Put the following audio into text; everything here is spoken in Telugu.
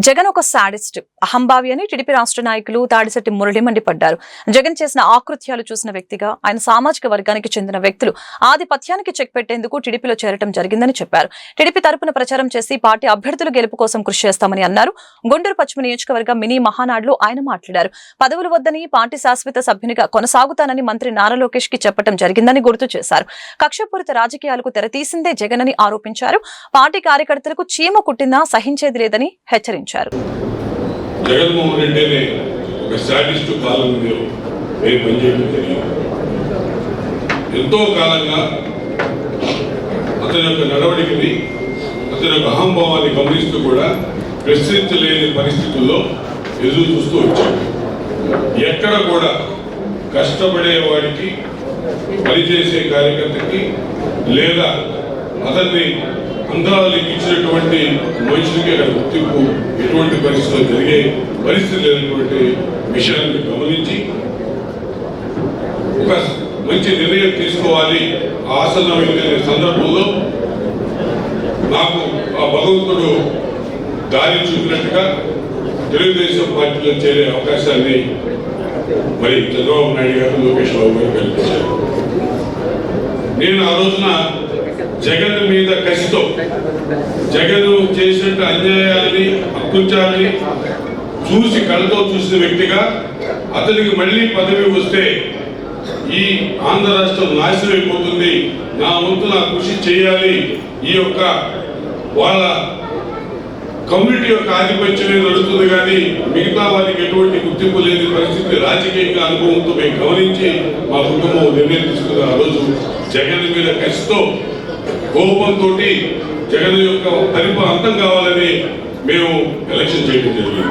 జగన్ ఒక సాడిస్ట్, అహంభావి అని టీడీపీ రాష్ట్ర నాయకులు తాడిశెట్టి మురళి మండిపడ్డారు. జగన్ చేసిన ఆకృత్యాలు చూసిన వ్యక్తిగా ఆయన సామాజిక వర్గానికి చెందిన వ్యక్తులు ఆధిపత్యానికి చెక్ పెట్టేందుకు టీడీపీలో చేరటం జరిగిందని చెప్పారు. టీడీపీ తరపున ప్రచారం చేసి పార్టీ అభ్యర్థుల గెలుపు కోసం కృషి చేస్తామని అన్నారు. గుంటూరు పశ్చిమ నియోజకవర్గ మినీ మహానాడులో ఆయన మాట్లాడారు. పదవులు వద్దని పార్టీ శాశ్వత సభ్యునిగా కొనసాగుతానని మంత్రి నారా లోకేష్ కి చెప్పడం జరిగిందని గుర్తు చేశారు. కక్షపూరిత రాజకీయాలకు తెరతీసిందే జగన్ అని ఆరోపించారు. పార్టీ కార్యకర్తలకు చీమ కుట్టినా సహించేది లేదని హెచ్చరించారు. జగన్మోహన్ రెడ్డి ఒక సాడిస్టు కాలం పనిచేయడం జరిగింది. ఎంతో కాలంగా అతని యొక్క నడవడికని, అతని యొక్క అహంభావాన్ని గమనిస్తూ కూడా ప్రశ్నించలేని పరిస్థితుల్లో ఎదురు చూస్తూ వచ్చాడు. ఎక్కడ కూడా కష్టపడే వాడికి, పనిచేసే కార్యకర్తకి లేదా అతన్ని అందాలకి ఇచ్చినటువంటి మనుషులకి అక్కడ గుర్తింపు ఎటువంటి పరిస్థితుల్లో జరిగే పరిస్థితి లేనటువంటి విషయాన్ని గమనించి ఒక మంచి నిర్ణయం తీసుకోవాలి ఆసన్నమైన సందర్భంలో నాకు ఆ భగవంతుడు దారి చూపినట్టుగా తెలుగుదేశం పార్టీలో చేరే అవకాశాన్ని మరి చంద్రబాబు నాయుడు గారు, లోకేష్ బాబు గారు కల్పించారు. నేను ఆ రోజున జగన్ మీద కసితో, జగన్ చేసినట్టు అన్యాయాన్ని, అకృత్యాన్ని చూసి కళ్ళతో చూసిన వ్యక్తిగా అతనికి మళ్ళీ పదవి వస్తే ఈ ఆంధ్ర రాష్ట్రం నాశనం అయిపోతుంది, నా వంతు నా కృషి చేయాలి, ఈ యొక్క వాళ్ళ కమ్యూనిటీ యొక్క ఆధిపత్యమే నడుస్తుంది కానీ మిగతా వారికి ఎటువంటి గుర్తింపు లేని పరిస్థితి రాజకీయంగా అనుభవంతో మేము గమనించి మా కుటుంబం నిర్ణయం తీసుకున్న ఆ రోజు జగన్ మీద కసితో, కోపంతో జగన్ యొక్క పరిపాలన అంతం కావాలని మేము ఎలక్షన్ చేయడం జరిగింది.